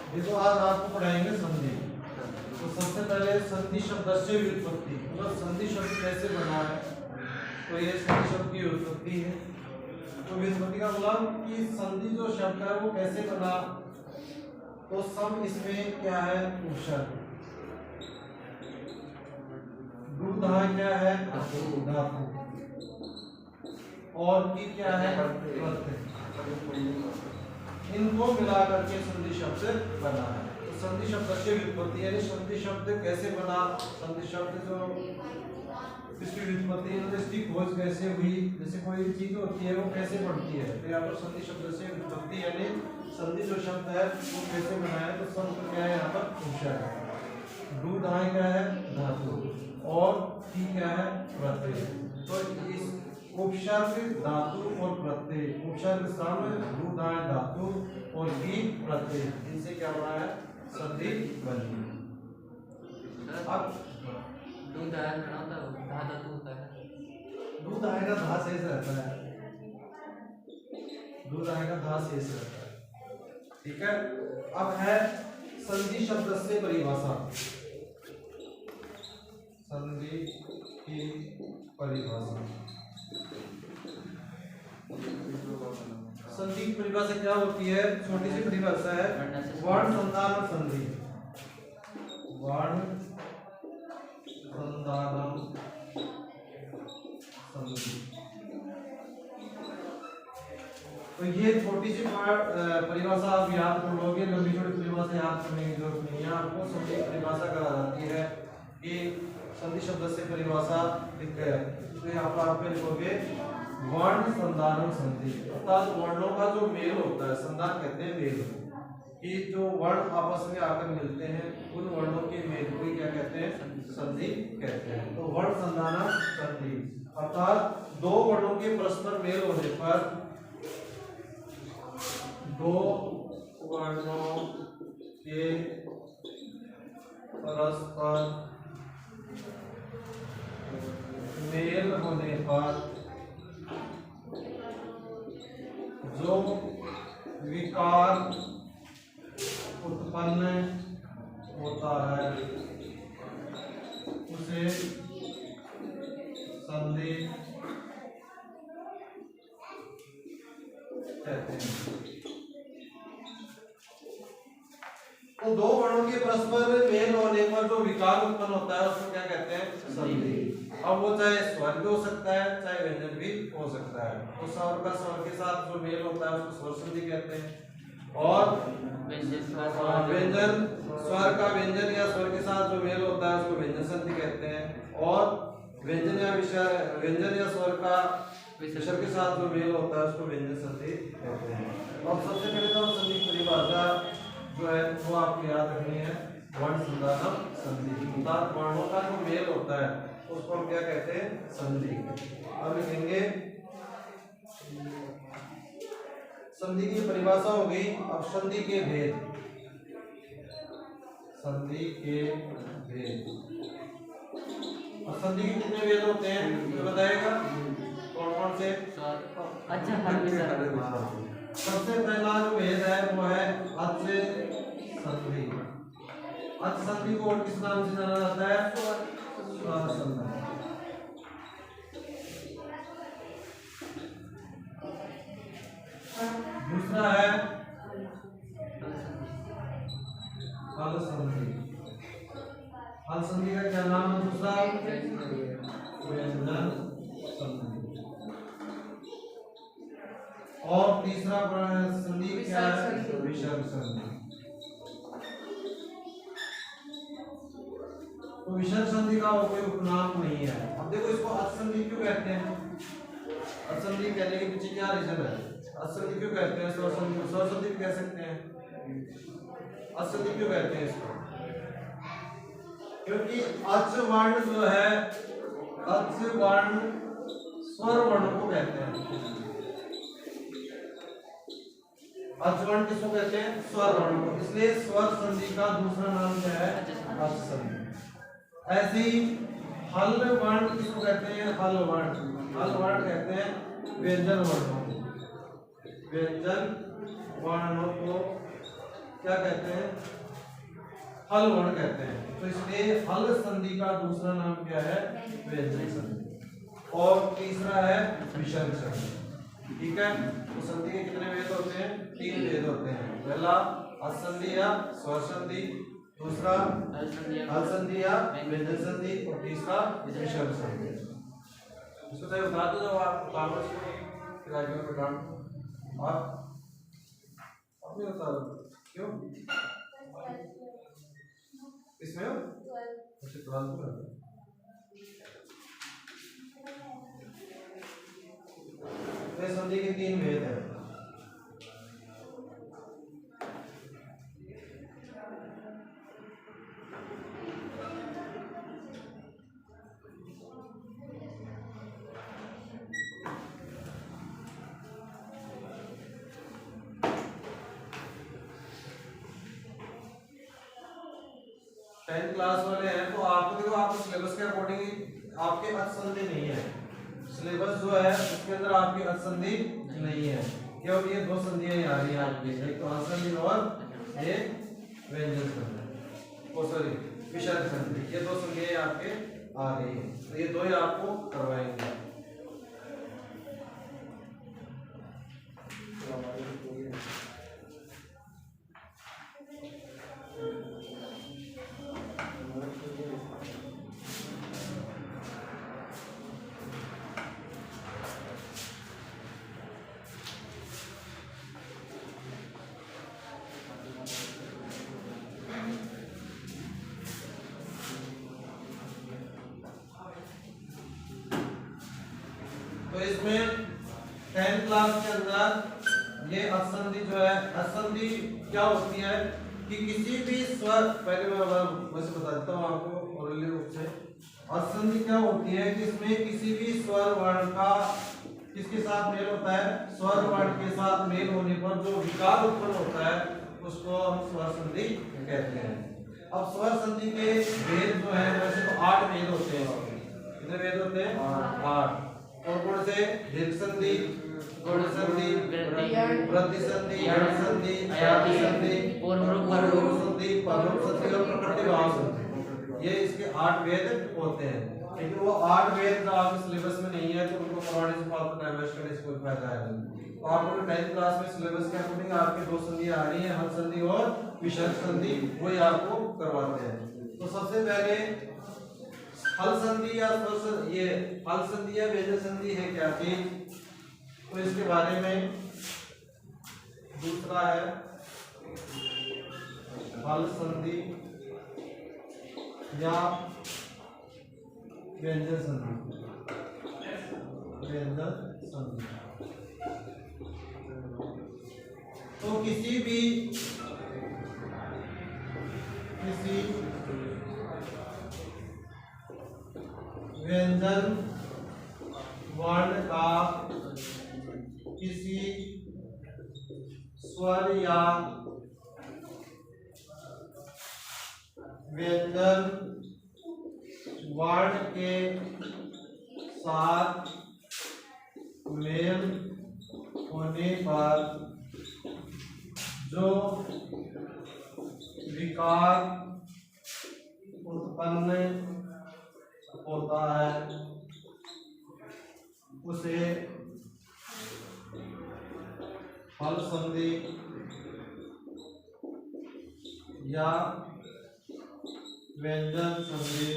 देखो आज आपको पढ़ाएंगे संधि। तो सबसे पहले संधि शब्द से व्युत्पत्ति, मतलब संधि शब्द कैसे बना है। तो ये संधि शब्द की व्युत्पत्ति है। तो व्युत्पत्ति का मतलब कि संधि जो शब्द है वो कैसे बना। तो सम इसमें क्या है, उपसर्ग। दूधा क्या है, धातु। और की क्या है, प्रत्यय। इनको मिला करके संधि शब्द बना है। तो संधि शब्द से व्युत्पत्ति यानी संधि शब्द कैसे बना, संधि शब्द जो इसकी व्युत्पत्ति मतलब इसकी खोज कैसे हुई, जैसे कोई चीज होती है वो कैसे बनती है। तो यहाँ पर संधि शब्द से व्युत्पत्ति यानी संधि जो शब्द है वो कैसे बना है। तो संधि क्या है, यहाँ पर उपसर्ग। दूध आए क्या है, धातु। और की क्या है, प्रत्यय। तो इस उपसर्ग, धातु और प्रत्यय, उपसर्ग सम, दूध आए धातु और की प्रत्यय, इनसे क्या बना है, संधि बनी। अब दूध आएगा धा धातु होता है। दूध आएगा धा शेष रहता है, दूध आएगा धा शेष रहता है। ठीक है। अब है संधि शब्द से परिभाषा। संधि की परिभाषा। संधि की परिभाषा क्या होती है, छोटी सी परिभाषा है। वर्ण संधारण संधि, वर्ण संधारण संधि। तो ये छोटी सी परिभाषा आप याद कर लोगे, लंबी छोटी परिभाषा याद करने की जरूरत नहीं है आपको। संधि परिभाषा कहा जाती है कि संधि शब्द से परिभाषा लिख है। तो यहाँ पर आप लिखोगे वर्ण संधारण संधि, अर्थात वर्णों का जो मेल होता है, संधान कहते हैं मेल, कि जो वर्ण आपस में आकर मिलते हैं उन वर्णों के मेल को क्या कहते हैं, संधि कहते हैं। तो वर्ण संधारण संधि अर्थात दो वर्णों के परस्पर मेल होने पर, दो वर्णों के परस्पर मेल होने पर जो विकार उत्पन्न होता है उसे संधि कहते हैं। तो दो वर्णों के परस्पर मेल होने पर जो विकार उत्पन्न होता है उसको क्या कहते हैं, संधि। अब वो चाहे स्वर भी हो सकता है चाहे व्यंजन भी हो सकता है। तो स्वर का स्वर के साथ जो मेल होता है उसको स्वर संधि कहते हैं। और व्यंजन स्वर का व्यंजन या स्वर के साथ जो मेल होता है उसको व्यंजन संधि कहते हैं। और व्यंजन या विसर्ग, व्यंजन या स्वर का विसर्ग के साथ जो मेल होता है उसको व्यंजन संधि कहते हैं। अब सबसे पहले तो संधि की परिभाषा जो है वो आपको याद रखनी है, वर्ण संधारण संधि। अर्थात वर्णों का जो मेल होता है उसको हम क्या कहते हैं, संधि। अब लिखेंगे संधि की परिभाषा हो गई। अब संधि के भेद, संधि के भेद। और संधि के कितने भेद होते हैं तो बताएगा, कौन कौन से। सबसे पहला जो भेद है वो है अच् संधि। अच् संधि को और किस नाम से जाना जाता है, स्वर संधि। दूसरा है हल संधि। हल संधि का क्या नाम है दूसरा, व्यंजन संधि। और तीसरा संधि क्या है, विसर्ग संधि। तो विसर्ग संधि का कोई उपनाम नहीं है। अब देखो इसको अच् संधि क्यों कहते हैं, अच् संधि कहने के पीछे क्या रीजन है, अच् संधि क्यों कहते हैं, स्वर संधि, स्वर संधि कह सकते हैं, अच् संधि क्यों कहते हैं इसको, क्योंकि अच् वर्ण जो है, अच् वर्ण स्वर वर्ण को कहते हैं। अच् वर्ण किसको कहते हैं, स्वर वर्ण को, इसलिए स्वर संधि का दूसरा नाम क्या है, अच् संधि। ऐसे ही हल वर्ण किसको कहते हैं, हल वर्ण, हल वर्ण कहते हैं व्यंजन वर्णों को, व्यंजन वर्णों को क्या कहते हैं, हल वर्ण कहते हैं। तो इसलिए हल संधि का दूसरा नाम क्या है, व्यंजक संधि। और तीसरा है विसर्ग संधि। ठीक है, तो संधि के कितने भेद होते हैं, 3 भेद होते हैं। पहला असंधि या स्वर संधि, दूसरा हल संधि या व्यंजक संधि, और तीसरा विसर्ग संधि। इसको तो बता दो जब आप कागज को फिर आगे में डाल और अपने बता दो क्यों इसमें हो अच्छा 12 में तो संधि के 3 भेद हैं। टेंथ क्लास वाले हैं तो आपको देखो, आपको सिलेबस के अकॉर्डिंग आपके असंधि नहीं है। सिलेबस जो है उसके अंदर आपकी असंधि नहीं है, क्योंकि ये 2 संधियां आ रही हैं आपकी, एक तो असंधि और एक व्यंजन संधि, ओ सॉरी विसर्ग संधि। ये 2 संधियां आपके आ रही हैं, तो ये 2 ही आपको करवाएंगे। तो इसमें 10th क्लास के अंदर ये असंधि जो है, असंधि क्या होती है कि किसी भी स्वर, पहले मैं वैसे बता देता हूँ आपको ओरली रूप से। असंधि क्या होती है कि इसमें किसी भी स्वर वर्ण का किसके साथ मेल होता है, स्वर वर्ण के साथ मेल होने पर जो विकार उत्पन्न होता है उसको हम स्वर संधि कहते हैं। अब स्वर संधि के भेद जो है वैसे तो 8 भेद होते हैं। कितने भेद होते हैं, 8। और कौन से, दीर्घ संधि, गुण संधि, वृद्धि संधि, यण संधि, अयाति संधि, पूर्वरूप संधि, पररूप संधि और प्रकृतिभाव संधि। ये इसके 8 भेद होते हैं। लेकिन वो 8 भेद जो आपके सिलेबस में नहीं है तो उनको करवाने से फालतू टाइम वेस्ट करने से कोई फायदा है नहीं। तो आपको 10th क्लास में सिलेबस के अकॉर्डिंग आपके 2 संधियां आ रही हैं, हल संधि और विसर्ग संधि, वही आपको करवाते हैं। तो सबसे पहले हल संधि या स्वर संधि, ये हल संधि या व्यंजक संधि है क्या चीज, तो इसके बारे में दूसरा है हल संधि या व्यंजक संधि। व्यंजक संधि तो किसी व्यंजन वर्ण का किसी स्वर या व्यंजन वर्ण के साथ मेल होने पर जो विकार उत्पन्न होता है उसे हल संधि या व्यंजन संधि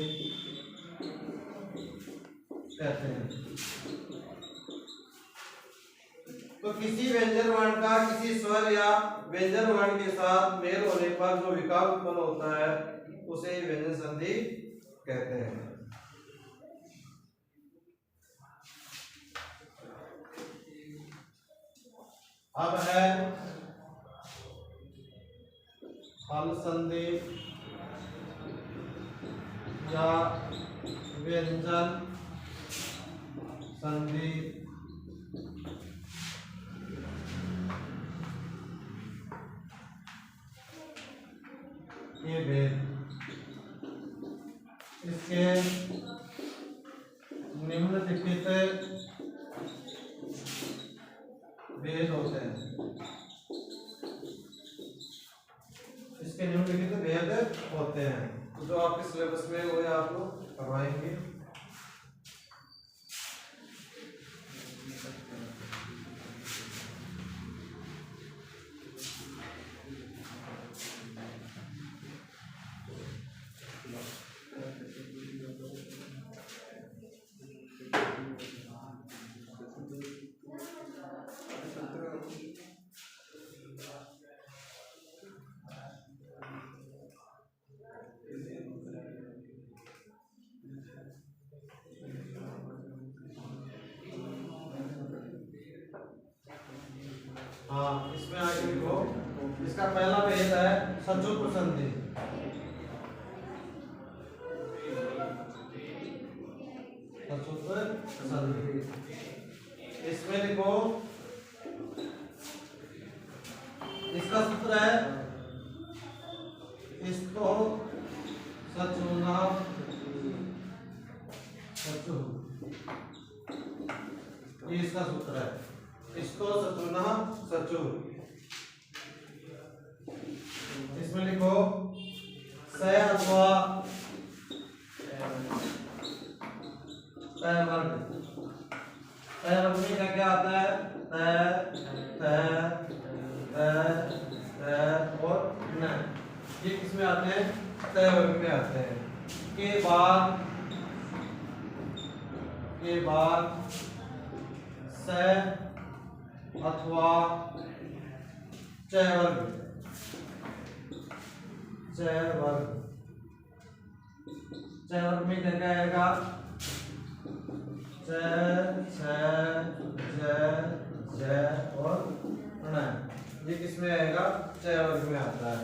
कहते हैं। तो किसी व्यंजन वर्ण का किसी स्वर या व्यंजन वर्ण के साथ मेल होने पर जो विकार उत्पन्न होता है उसे व्यंजन संधि कहते हैं। अब है हल संधि या व्यंजन संधि। ये भेद इसके निम्नलिखित भेद होते हैं। इसके निम्नलिखित भेद होते हैं। तो जो आपके सिलेबस में वो आप लोग करवाएंगे। हाँ, इसमें आगे देखो, इसका पहला भेद है सचुत संधि। सचुत संधि इसमें देखो, इसका सूत्र है इसको सचुना सचु, ये इसका सूत्र है, इसको सचुना सचु। इसमें लिखो स अथवा तय वर्ग। तय वर्ग में क्या क्या आता है? तय, तय, तय, तय और न, ये किसमें आते हैं? तय वर्ग में आते हैं। के बाद स अथवा चय वर्ग, चय वर्ग, चय वर्ग में क्या क्या आएगा? च, छ, ज, और ण, ये किसमें आएगा? चय वर्ग में आता है।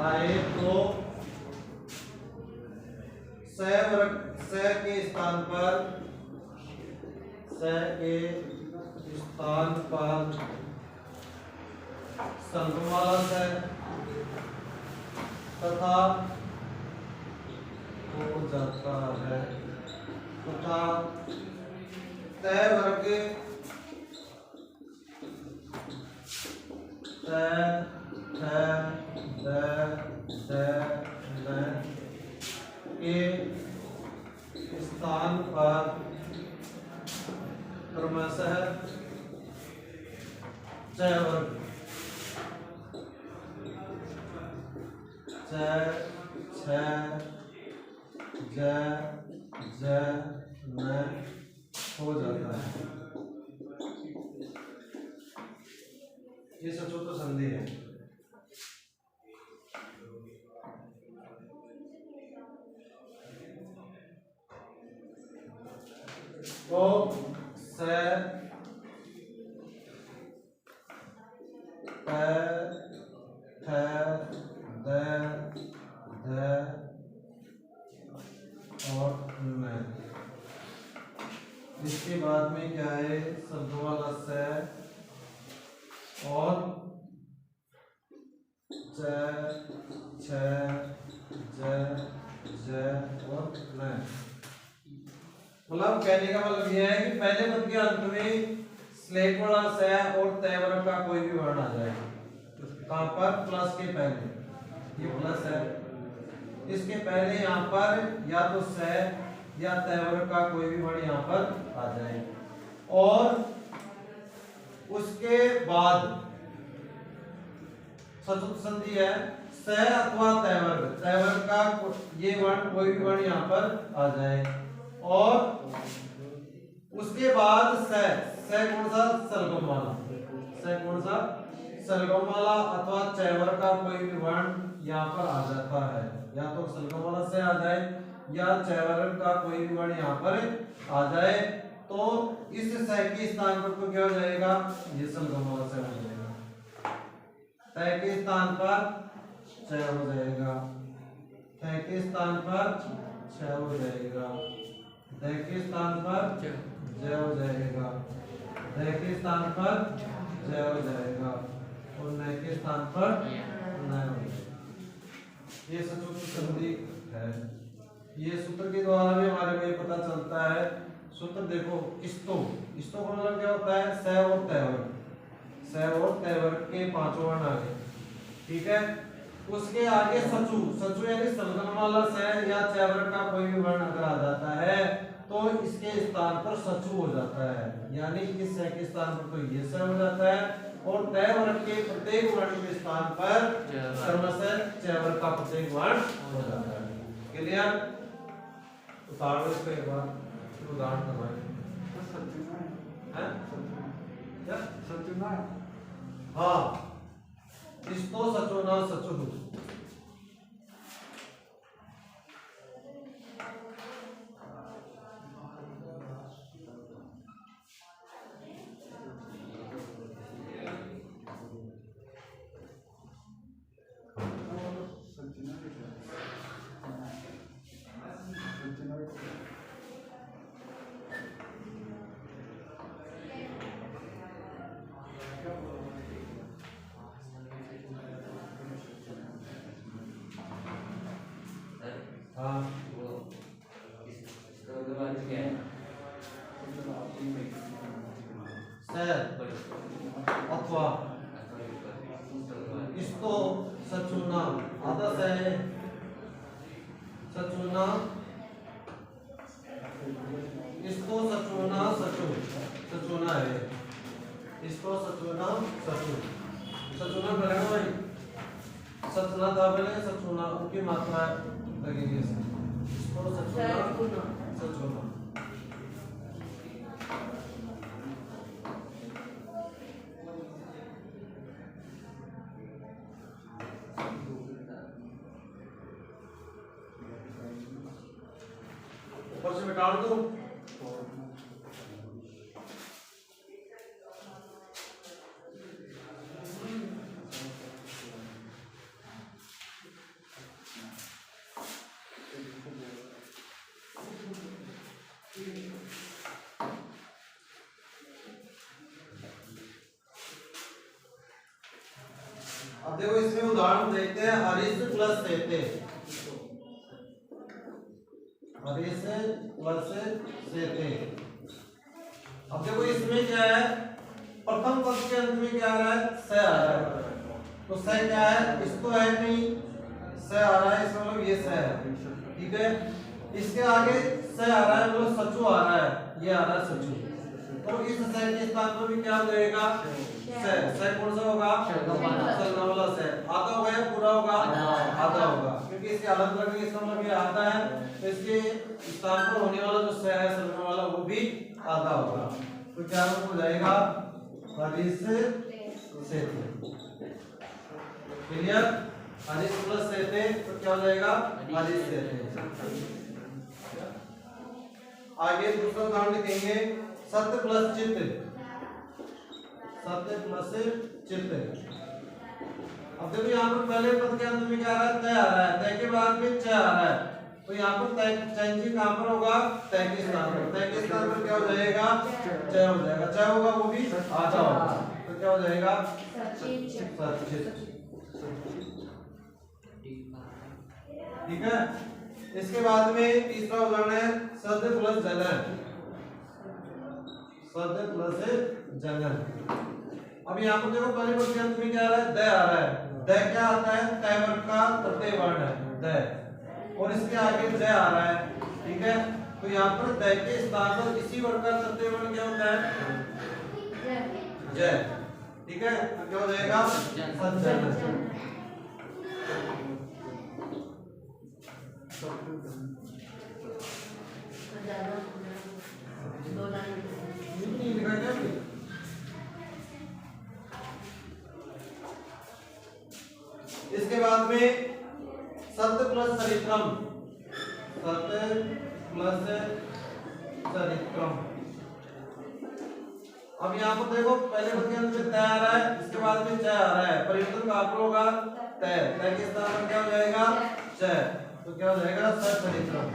आए तो स वर्ग, स के स्थान पर, स के स्थान पर संगमाला से तथा हो जाता है, तथा तय वर्ग, तय, के स्थान पर क्रमशः चय वर्ग, च, छ, ज, न हो जाता है। ये सचुत संधि है। तो स, प, ठ, द, और न। इसके बाद में क्या है? शब्द वाला स और च, छ, ज और न। मतलब कहने का मतलब यह है कि पहले पद के अंत में स्लेट वाला स और तय वर्ग का कोई भी वर्ण आ जाए। कहां पर? प्लस के पहले, ये प्लस है, इसके पहले यहाँ पर या तो स या तय वर्ग का कोई भी वर्ण यहाँ पर आ जाए, और उसके बाद सचुत संधि है स अथवा तय वर्ग का ये वर्ण, कोई भी वर्ण यहाँ पर आ जाए, और उसके बाद स कौन सा? सरगम वाला, स कौन सा? सरगम वाला अथवा चय वर्ग का कोई भी वर्ण यहाँ पर आ जाता है। या तो सरगम वाला से आ जाए या चय वर्ग का कोई भी वर्ण यहाँ पर आ जाए, तो इस स के स्थान पर तो क्या हो जाएगा? ये सरगम वाला से हो जाएगा। तय के स्थान पर चय हो जाएगा, तय के स्थान पर छय हो जाएगा, दय के स्थान पर जय हो जाएगा, दय के स्थान पर जय हो जाएगा, और नय के स्थान पर नय हो जाएगा। ये सचुत संधि है। ये सूत्र के द्वारा भी हमारे को ये पता चलता है। सूत्र देखो, इस्तो इस्तो का मतलब क्या होता है, स और तय वर्ग, स और तय वर्ग के पांचों वर्ण आ गए, ठीक है। उसके आगे सचु, सचु यानी सलगम वाला स या च वर्ग का कोई भी वर्ण अगर आ जाता है तो इसके स्थान पर सचु हो जाता है, यानी इस स के स्थान पर तो ये स हो जाता है और तय वर्ग के प्रत्येक वर्ण के स्थान पर क्रमशः च वर्ग का प्रत्येक वर्ण हो जाता है। क्लियर? उदाहरण इसको एक बार उदाहरण करवाएं। हाँ, इस्तो सचो ना सचो। हाँ, वो इसका मतलब क्या है? अथवा इस्तो सचुना आधा से सचुना, इसको सचुना सचु, सचुना है, इसको सचुना सचु, सचुना करेगा भाई, सचुना था पहले, सचुना उनकी मात्रा लगेगी इसमें, इसको सचुना सचुना। ऊपर से निकाल दो। अब देखो इसमें उदाहरण देखते हैं, हरीश प्लस सेते, हरीश प्लस सेते। अब देखो इसमें क्या है, प्रथम पद के अंत में क्या आ रहा है, स आ रहा है, तो स क्या है, इसको है नहीं, स आ रहा है, इसका मतलब ये स है, ठीक है। इसके आगे स आ रहा है, मतलब सचु आ रहा है, ये आ रहा है सचु, तो इस स के स्थान पर भी क्या लगेगा, स कौन सा होगा, सलगम वाला स। आधा होगा या पूरा होगा, आधा होगा, क्योंकि इसके अलग लगने का इसका मतलब ये आधा है, तो इसके स्थान पर होने वाला जो स है सलगम वाला वो भी आधा होगा, तो क्या हो जाएगा, हरीश सेते। क्लियर? हरीश प्लस सेते तो क्या हो जाएगा, हरीश सेते। आगे दूसरा उदाहरण लिखेंगे, सत्य प्लस चित्त, सत्य प्लस चित्त। अब देखो यहाँ पर पहले पद के अंत में क्या आ रहा है, तय आ रहा है, तय के बाद में च आ रहा है, तो यहाँ पर तय चयन कहां पर होगा, तय के स्थान पर, तय के स्थान पर क्या हो जाएगा, च हो जाएगा, च होगा वो भी आधा होगा, तो क्या हो जाएगा, सचित। ठीक है। इसके बाद में तीसरा उदाहरण है, सद प्लस जनन, सद प्लस जनन। अब यहाँ पर देखो पहले पद के अंत में क्या आ रहा है, द आ रहा है, द क्या आता है, तय वर्ग का प्रत्यय वर्ण है द, और इसके आगे ज आ रहा है, ठीक है। तो यहाँ पर द के स्थान पर इसी वर्ग का प्रत्यय वर्ण क्या होता है, ज, ठीक है। तो क्या हो जाएगा, सज्जन। इसके बाद में सत्य प्लस चरित्रम, सत्य प्लस चरित्रम। अब यहाँ पर देखो पहले पद के अंत में तय आ रहा है, इसके बाद में च आ रहा है, परिवर्तन कहां पर होगा, तय, तय के स्थान पर क्या हो जाएगा, च, तो क्या हो जाएगा, सचरित्रम।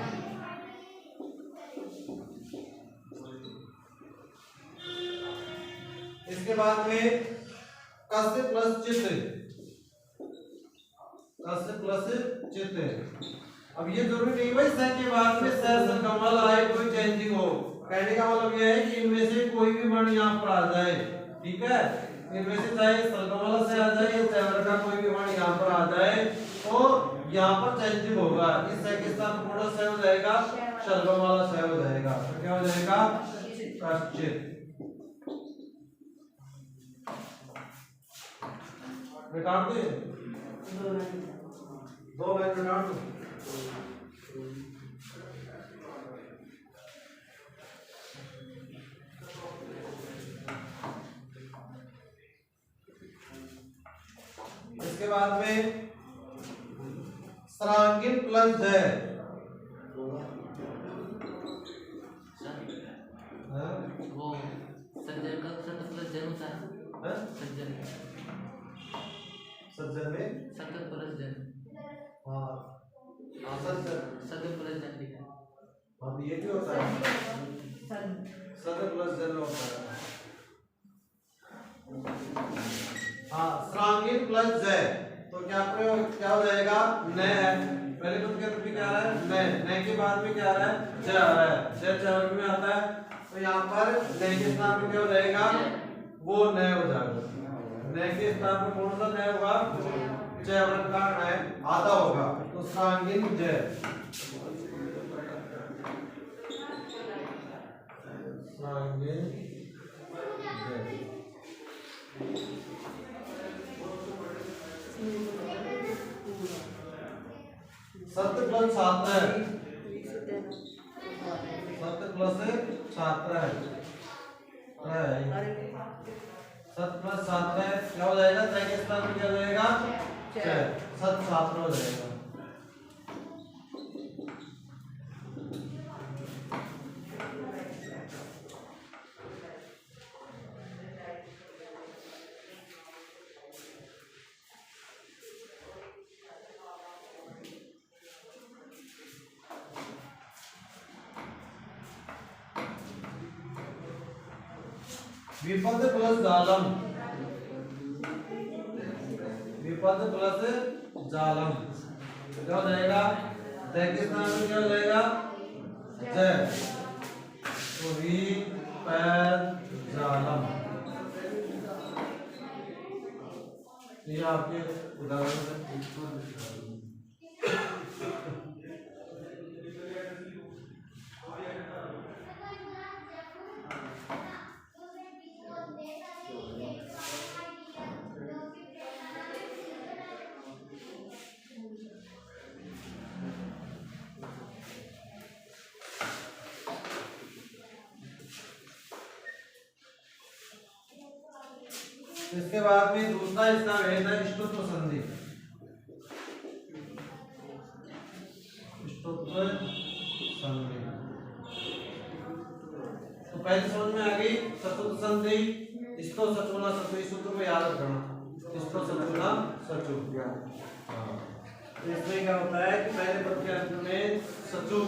इसके बाद में कस्य प्लस चित्त, कस्य प्लस चित्त। अब ये जरूरी नहीं भाई स के बाद में स सरगमल आए कोई चेंजिंग हो। कहने का मतलब ये है कि इनमें से कोई भी वर्ण यहाँ पर आ जाए, ठीक है, इनमें से चाहे सरगमल से आ जाए या चैवर का कोई भी वर्ण यहाँ पर आ जाए तो यहाँ पर चेंजिंग होगा। इस स के साथ पूर्ण स हो जाएगा, सरगमल स हो जाएगा। तो क्या हो जाएगा? कश्चित। काट दे, दो लाइन में काट दो। इसके बाद में सरांगिन प्लस जय, वो सज्जन का सत प्लस जन होता है। सज्जन सज्जन में सत प्लस जन। हाँ सत प्लस जन लिखा है। अब ये भी होता है, सत प्लस जन होता है। हाँ, सरांगिन प्लस जय, तो क्या प्रयोग क्या हो जाएगा? न है, पहले पद के अंदर भी क्या आ रहा है? न के बाद में क्या आ रहा है? ज आ रहा है, ज वर्ग में आता है, तो यहाँ पर न के स्थान पे क्या हो जाएगा? वो न हो जाएगा। न के स्थान पे कौन सा न होगा? ज वर्ग का न आधा होगा, तो सरांगिन जय, सरांगिन जय। सत्य प्लस छात्र है, सत्य प्लस छात्र है, सत्य प्लस छात्र है, क्या हो जाएगा? त्रय के स्थान में क्या हो जाएगा? सत्य छात्र हो जाएगा। विपद प्लस जालम, विपद प्लस जालम, क्या हो जाएगा? जय के स्थान में क्या हो जाएगा? जय, तो विपद जालम। ये आपके उदाहरण है। इसके बाद में दूसरा इसका भेद है स्तुत्व संधि। स्तुत्व संधि तो पहले समझ में आ गई स्तुत्व संधि। स्तो सचुना सचु, इस सूत्र को याद रखना, स्तो सचुना सचु। तो इसमें क्या होता है कि पहले पद के अंत में सचु,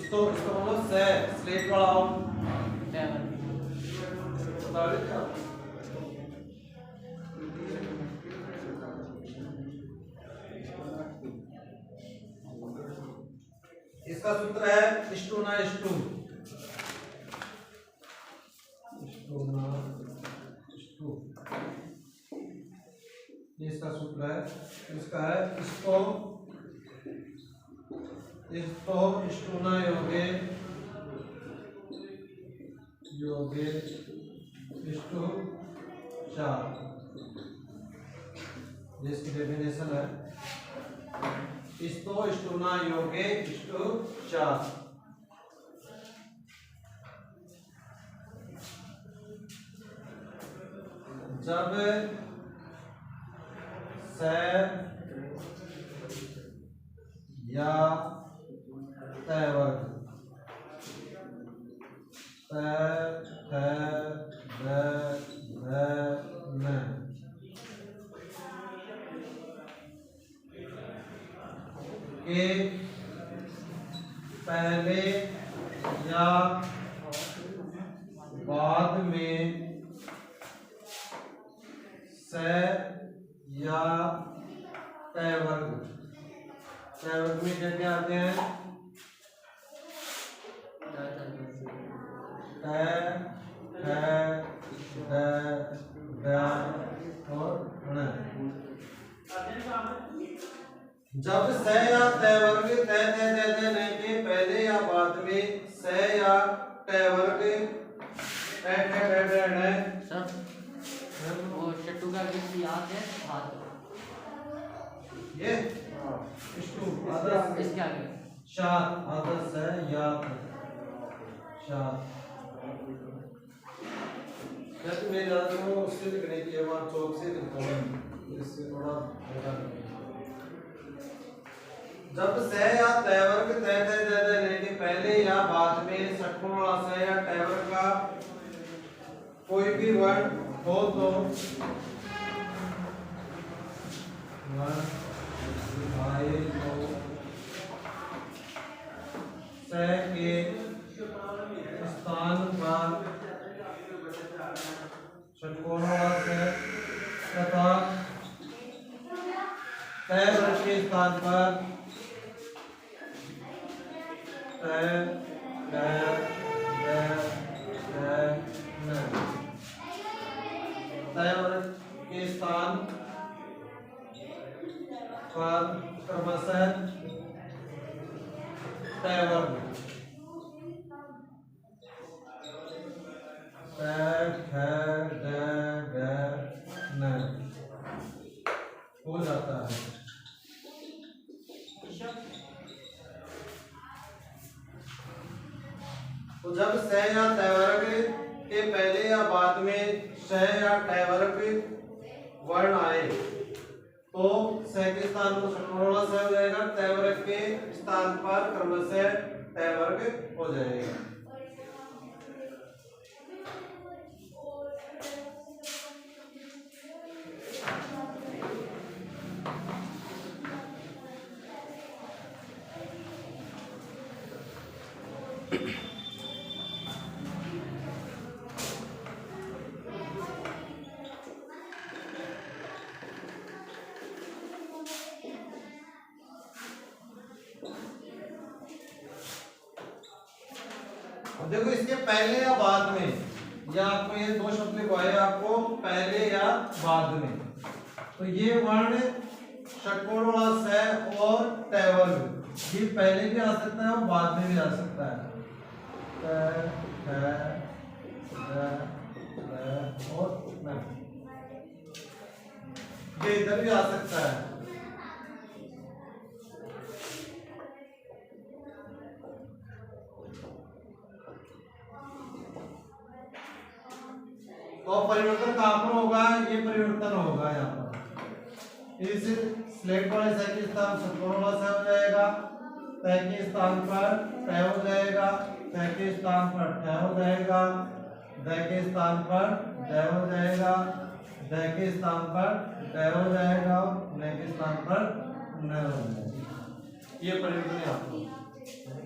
स्तो मतलब से, स्लेट वाला आओ बता दे क्या। इसका सूत्र है स्टूना स्टू, स्टूना स्टू, ये इसका सूत्र है। इसका है स्टो, स्टो स्टूना योगे, योगे स्टू चार, जिसकी डेफिनेशन है स्तो स्टूना योगे स्टू चार। जब से या तैवर्ग के पहले या बाद में से या तय वर्ग में क्या क्या आते हैं? और ण। जब स या त वर्ग त त त त न के पहले या बाद में स या ट वर्ग ट ठ ड ड ण। सर वो शट्टू का किस याद है हाथ ये इष्टु आदर्श इसके आगे शात आदर्श है याद शात। मैं तो मेरे याद में उससे लिखने की है वहाँ चौक से लिखता हूँ इससे थोड़ा बेटा। जब स या त वर्ग त त द द न के पहले या बाद में षटकोण वाला स या ट वर्ग का कोई भी वर्ण हो तो वर्ण आए तो स के स्थान पर षटकोण वाला स तथा त वर्ग के स्थान पर त द न। त वर्ग के स्थान पर क्रमशः त वर्ग त ठ ड ढ न हो जाता है। तो जब स या त वर्ग के पहले या बाद में स या ट वर्ग वर्ण आए तो स के स्थान पर षटकोण वाला स हो जाएगा, त वर्ग के स्थान पर क्रमशः ट वर्ग हो जाएगा। देखो इसके पहले या बाद में या आपको ये दो शब्द लिखवाए आपको पहले या बाद में, तो ये वर्ण षटकोण वाला स और ट वर्ग ये पहले भी आ सकता है और बाद में भी आ सकता है। त ठ ड और न ये इधर भी आ सकता है। तो परिवर्तन कहां पर होगा? ये परिवर्तन होगा यहाँ पर इस स्लेट वाले स के स्थान षटकोण वाला स हो जाएगा, त के स्थान पर ट हो जाएगा, त के स्थान पर ठ हो जाएगा, द के स्थान पर ड हो जाएगा, द के स्थान पर ड हो जाएगा, न के स्थान पर न हो जाएगा। ये परिवर्तन यहाँ पर